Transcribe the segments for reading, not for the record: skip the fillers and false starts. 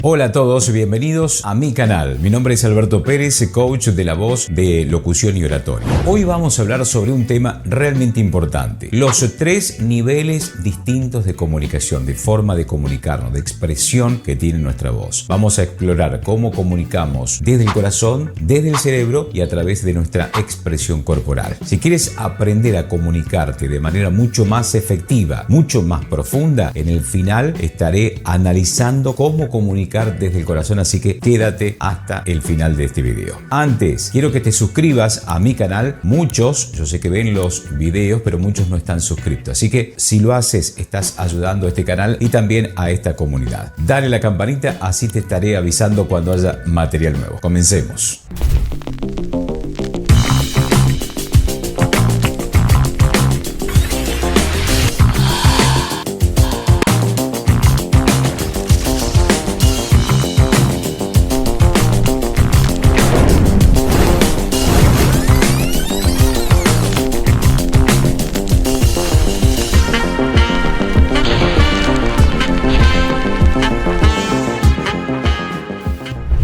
Hola a todos, bienvenidos a mi canal. Mi nombre es Alberto Pérez, coach de la voz de locución y oratoria. Hoy vamos a hablar sobre un tema realmente importante. Los 3 niveles distintos de comunicación, de forma de comunicarnos, de expresión que tiene nuestra voz. Vamos a explorar cómo comunicamos desde el corazón, desde el cerebro y a través de nuestra expresión corporal. Si quieres aprender a comunicarte de manera mucho más efectiva, mucho más profunda, en el final estaré analizando cómo comunicar desde el corazón, así que quédate hasta el final de este video. Antes, quiero que te suscribas a mi canal. Muchos, yo sé que ven los videos, pero muchos no están suscritos, así que si lo haces, estás ayudando a este canal y también a esta comunidad. Dale la campanita, así te estaré avisando cuando haya material nuevo. Comencemos.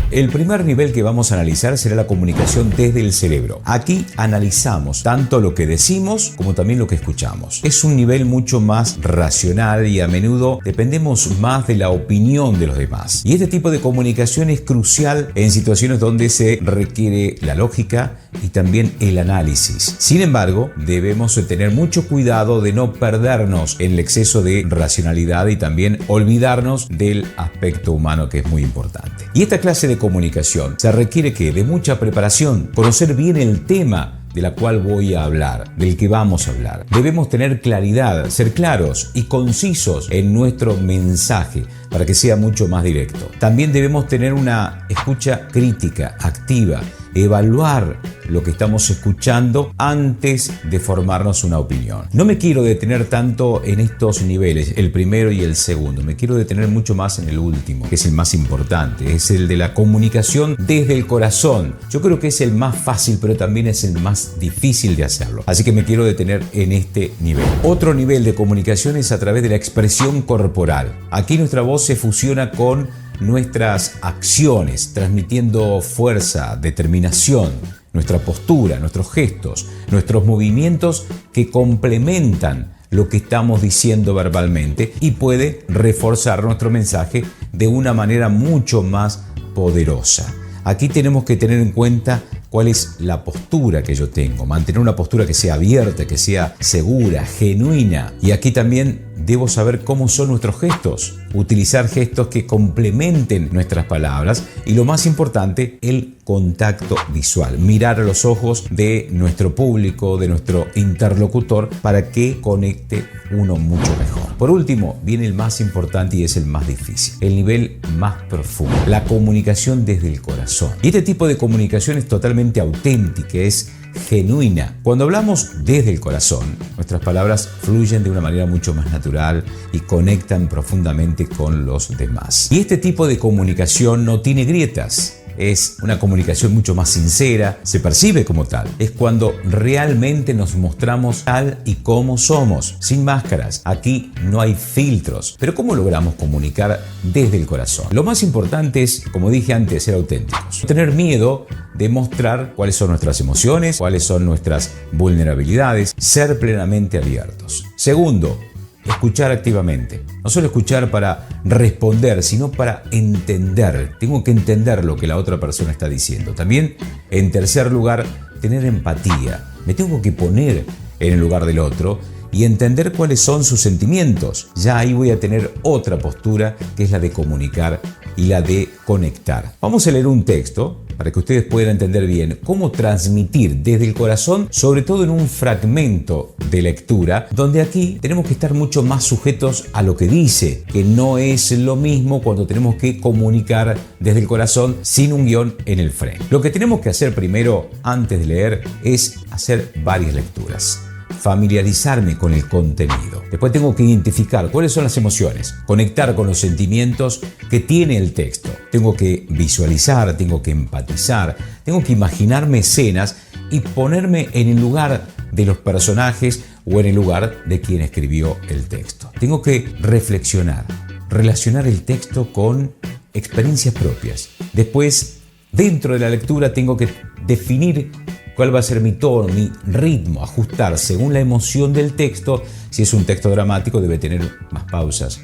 El primer nivel que vamos a analizar será la comunicación desde el cerebro. Aquí analizamos tanto lo que decimos como también lo que escuchamos. Es un nivel mucho más racional y a menudo dependemos más de la opinión de los demás. Y este tipo de comunicación es crucial en situaciones donde se requiere la lógica y también el análisis. Sin embargo, debemos tener mucho cuidado de no perdernos en el exceso de racionalidad y también olvidarnos del aspecto humano, que es muy importante. Y esta clase de comunicación se requiere de mucha preparación, conocer bien el tema de la cual voy a hablar, del que vamos a hablar. Debemos tener claridad, ser claros y concisos en nuestro mensaje para que sea mucho más directo. También debemos tener una escucha crítica, activa, evaluar lo que estamos escuchando antes de formarnos una opinión. No me quiero detener tanto en estos niveles, el primero y el segundo. Me quiero detener mucho más en el último, que es el más importante. Es el de la comunicación desde el corazón. Yo creo que es el más fácil, pero también es el más difícil de hacerlo. Así que me quiero detener en este nivel. Otro nivel de comunicación es a través de la expresión corporal. Aquí nuestra voz se fusiona con nuestras acciones, transmitiendo fuerza, determinación, nuestra postura, nuestros gestos, nuestros movimientos que complementan lo que estamos diciendo verbalmente y puede reforzar nuestro mensaje de una manera mucho más poderosa. Aquí tenemos que tener en cuenta cuál es la postura que yo tengo, mantener una postura que sea abierta, que sea segura, genuina. Y aquí también debo saber cómo son nuestros gestos, utilizar gestos que complementen nuestras palabras y lo más importante, el contacto visual, mirar a los ojos de nuestro público, de nuestro interlocutor para que conecte uno mucho mejor. Por último, viene el más importante y es el más difícil, el nivel más profundo, la comunicación desde el corazón. Y este tipo de comunicación es totalmente auténtica, es genuina. Cuando hablamos desde el corazón, nuestras palabras fluyen de una manera mucho más natural y conectan profundamente con los demás. Y este tipo de comunicación no tiene grietas. Es una comunicación mucho más sincera, se percibe como tal. Es cuando realmente nos mostramos tal y como somos, sin máscaras. Aquí no hay filtros. Pero ¿cómo logramos comunicar desde el corazón? Lo más importante es, como dije antes, ser auténticos. No tener miedo de mostrar cuáles son nuestras emociones, cuáles son nuestras vulnerabilidades, ser plenamente abiertos. Segundo, escuchar activamente. No solo escuchar para responder, sino para entender. Tengo que entender lo que la otra persona está diciendo. También, en tercer lugar, tener empatía. Me tengo que poner en el lugar del otro y entender cuáles son sus sentimientos. Ya ahí voy a tener otra postura, que es la de comunicar y la de conectar. Vamos a leer un texto para que ustedes puedan entender bien cómo transmitir desde el corazón, sobre todo en un fragmento de lectura, donde aquí tenemos que estar mucho más sujetos a lo que dice, que no es lo mismo cuando tenemos que comunicar desde el corazón sin un guión en el frente. Lo que tenemos que hacer primero, antes de leer, es hacer varias lecturas. Familiarizarme con el contenido. Después tengo que identificar cuáles son las emociones, conectar con los sentimientos que tiene el texto. Tengo que visualizar, tengo que empatizar, tengo que imaginarme escenas y ponerme en el lugar de los personajes o en el lugar de quien escribió el texto. Tengo que reflexionar, relacionar el texto con experiencias propias. Después, dentro de la lectura tengo que definir cuál va a ser mi tono, mi ritmo, ajustar según la emoción del texto. Si es un texto dramático, debe tener más pausas,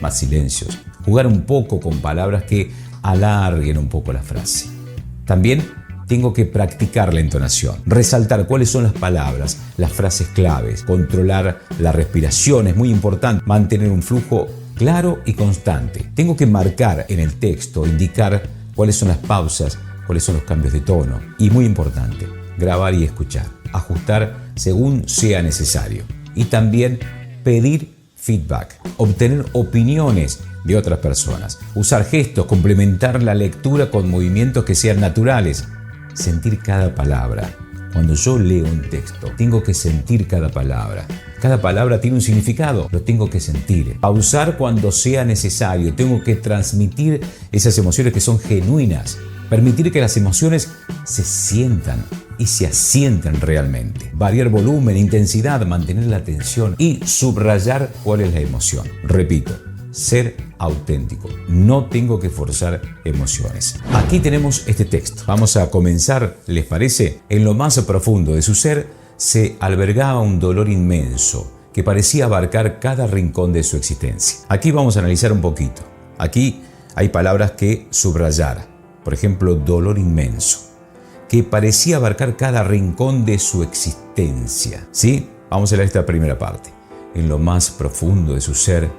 más silencios, jugar un poco con palabras que alarguen un poco la frase. También tengo que practicar la entonación, resaltar cuáles son las palabras, las frases claves, controlar la respiración, es muy importante, mantener un flujo claro y constante. Tengo que marcar en el texto, indicar cuáles son las pausas, cuáles son los cambios de tono. Y muy importante, grabar y escuchar, ajustar según sea necesario. Y también pedir feedback, obtener opiniones de otras personas, usar gestos, complementar la lectura con movimientos que sean naturales, sentir cada palabra. Cuando yo leo un texto, tengo que sentir cada palabra. Cada palabra tiene un significado, lo tengo que sentir. Pausar cuando sea necesario, tengo que transmitir esas emociones que son genuinas. Permitir que las emociones se sientan y se asientan realmente. Variar volumen, intensidad, mantener la atención y subrayar cuál es la emoción. Repito, ser auténtico. No tengo que forzar emociones. Aquí tenemos este texto. Vamos a comenzar, ¿les parece? En lo más profundo de su ser se albergaba un dolor inmenso que parecía abarcar cada rincón de su existencia. Aquí vamos a analizar un poquito. Aquí hay palabras que subrayar. Por ejemplo, dolor inmenso, que parecía abarcar cada rincón de su existencia. ¿Sí? Vamos a leer esta primera parte. En lo más profundo de su ser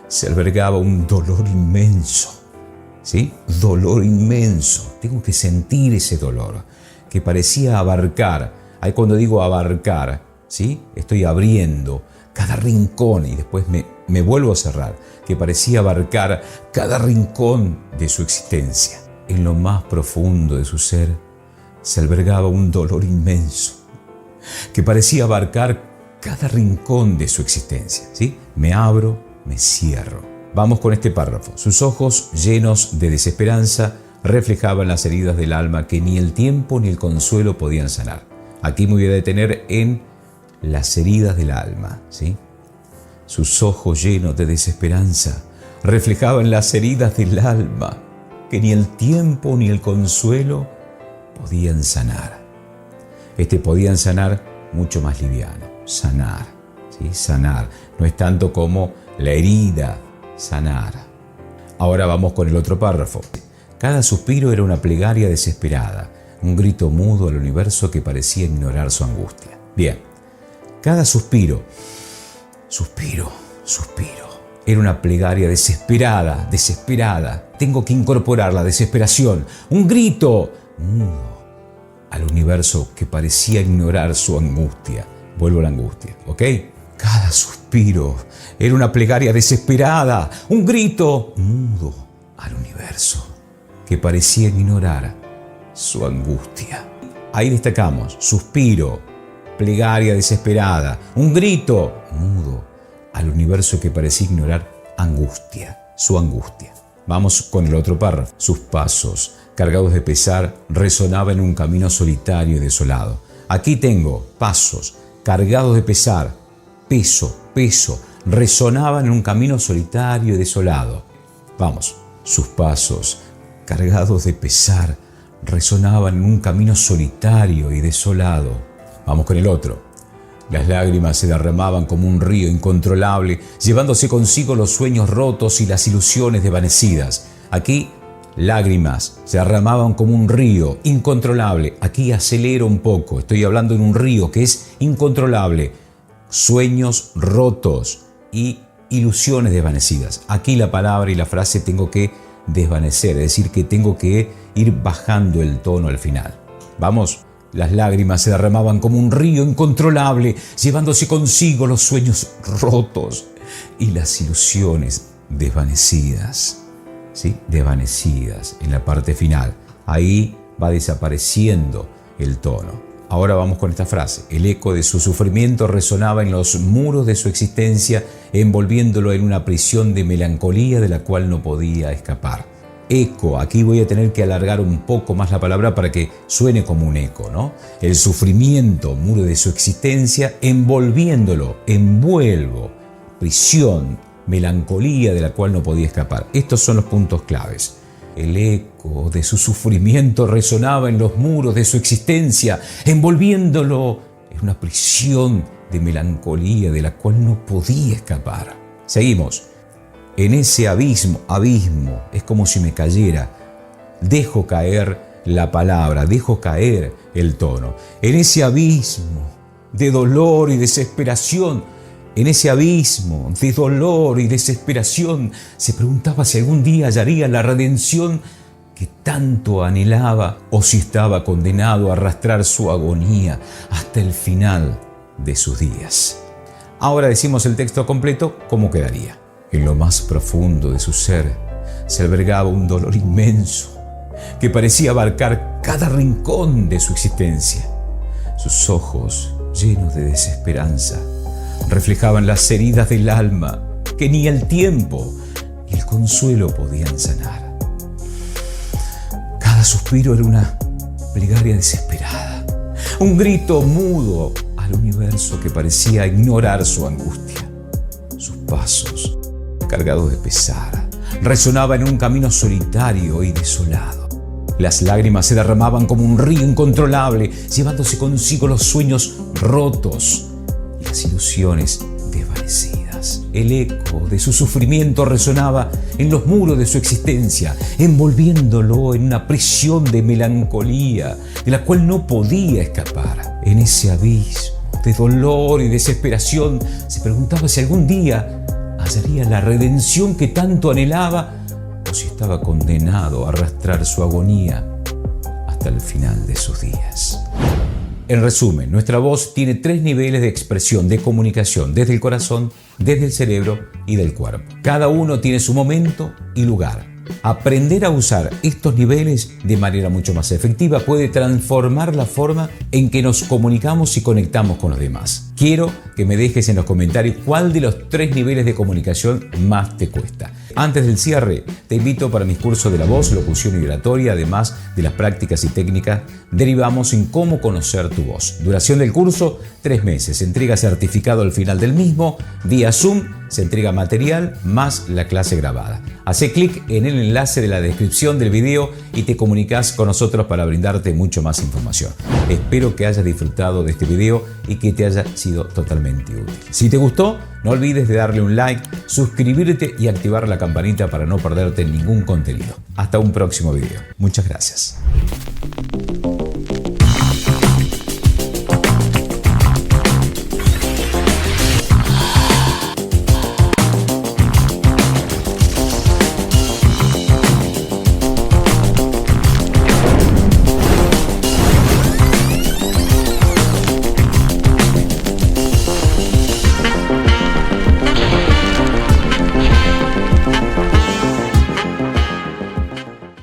se albergaba un dolor inmenso. ¿Sí? Dolor inmenso. Tengo que sentir ese dolor, que parecía abarcar. Ahí cuando digo abarcar, ¿sí? Estoy abriendo cada rincón y después me vuelvo a cerrar, que parecía abarcar cada rincón de su existencia. En lo más profundo de su ser se albergaba un dolor inmenso que parecía abarcar cada rincón de su existencia. ¿Sí? Me abro, me cierro. Vamos con este párrafo. Sus ojos, llenos de desesperanza, reflejaban las heridas del alma que ni el tiempo ni el consuelo podían sanar. Aquí me voy a detener en las heridas del alma. ¿Sí? Sus ojos, llenos de desesperanza, reflejaban las heridas del alma que ni el tiempo ni el consuelo podían sanar. Podían sanar mucho más liviano. Sanar, ¿sí? Sanar. No es tanto como la herida, sanar. Ahora vamos con el otro párrafo. Cada suspiro era una plegaria desesperada, un grito mudo al universo que parecía ignorar su angustia. Bien, cada suspiro, era una plegaria desesperada. Tengo que incorporar la desesperación, un grito mudo al universo que parecía ignorar su angustia. Vuelvo a la angustia, ¿ok? Cada suspiro era una plegaria desesperada, un grito mudo al universo que parecía ignorar su angustia. Ahí destacamos, suspiro, plegaria desesperada, un grito mudo al universo que parecía ignorar su angustia. Vamos con el otro párrafo. Sus pasos, cargados de pesar, resonaban en un camino solitario y desolado. Aquí tengo pasos, cargados de pesar, peso, resonaban en un camino solitario y desolado. Vamos, sus pasos, cargados de pesar, resonaban en un camino solitario y desolado. Vamos con el otro. Las lágrimas se derramaban como un río incontrolable, llevándose consigo los sueños rotos y las ilusiones desvanecidas. Aquí, lágrimas se derramaban como un río incontrolable. Aquí acelero un poco, estoy hablando en un río que es incontrolable. Sueños rotos y ilusiones desvanecidas. Aquí la palabra y la frase tengo que desvanecer, es decir, que tengo que ir bajando el tono al final. Vamos. Las lágrimas se derramaban como un río incontrolable, llevándose consigo los sueños rotos y las ilusiones desvanecidas. ¿Sí? Desvanecidas en la parte final. Ahí va desapareciendo el tono. Ahora vamos con esta frase. El eco de su sufrimiento resonaba en los muros de su existencia, envolviéndolo en una prisión de melancolía de la cual no podía escapar. Eco, aquí voy a tener que alargar un poco más la palabra para que suene como un eco, ¿no? El sufrimiento, muro de su existencia, envolviéndolo, envuelvo, prisión melancolía de la cual no podía escapar. Estos son los puntos claves. El eco de su sufrimiento resonaba en los muros de su existencia, envolviéndolo en una prisión de melancolía de la cual no podía escapar. Seguimos. En ese abismo, es como si me cayera. Dejo caer la palabra, dejo caer el tono. En ese abismo de dolor y desesperación, en ese abismo de dolor y desesperación, se preguntaba si algún día hallaría la redención que tanto anhelaba o si estaba condenado a arrastrar su agonía hasta el final de sus días. Ahora decimos el texto completo, ¿cómo quedaría? En lo más profundo de su ser se albergaba un dolor inmenso que parecía abarcar cada rincón de su existencia. Sus ojos, llenos de desesperanza, reflejaban las heridas del alma que ni el tiempo ni el consuelo podían sanar. Cada suspiro era una plegaria desesperada, un grito mudo al universo que parecía ignorar su angustia. Sus pasos, cargados de pesar, resonaban en un camino solitario y desolado. Las lágrimas se derramaban como un río incontrolable, llevándose consigo los sueños rotos y las ilusiones desvanecidas. El eco de su sufrimiento resonaba en los muros de su existencia, envolviéndolo en una prisión de melancolía de la cual no podía escapar. En ese abismo de dolor y desesperación se preguntaba si algún día hallaría la redención que tanto anhelaba o si estaba condenado a arrastrar su agonía hasta el final de sus días. En resumen, nuestra voz tiene 3 niveles de expresión, de comunicación, desde el corazón, desde el cerebro y del cuerpo. Cada uno tiene su momento y lugar. Aprender a usar estos niveles de manera mucho más efectiva puede transformar la forma en que nos comunicamos y conectamos con los demás. Quiero que me dejes en los comentarios cuál de los 3 niveles de comunicación más te cuesta. Antes del cierre, te invito para mis cursos de la voz, locución y oratoria, además de las prácticas y técnicas, derivamos en cómo conocer tu voz. Duración del curso, 3 meses. Se entrega certificado al final del mismo. Vía Zoom se entrega material más la clase grabada. Hacé clic en el enlace de la descripción del video y te comunicas con nosotros para brindarte mucho más información. Espero que hayas disfrutado de este video y que te haya sido totalmente útil. Si te gustó, no olvides de darle un like, suscribirte y activar la campanita para no perderte ningún contenido. Hasta un próximo video. Muchas gracias.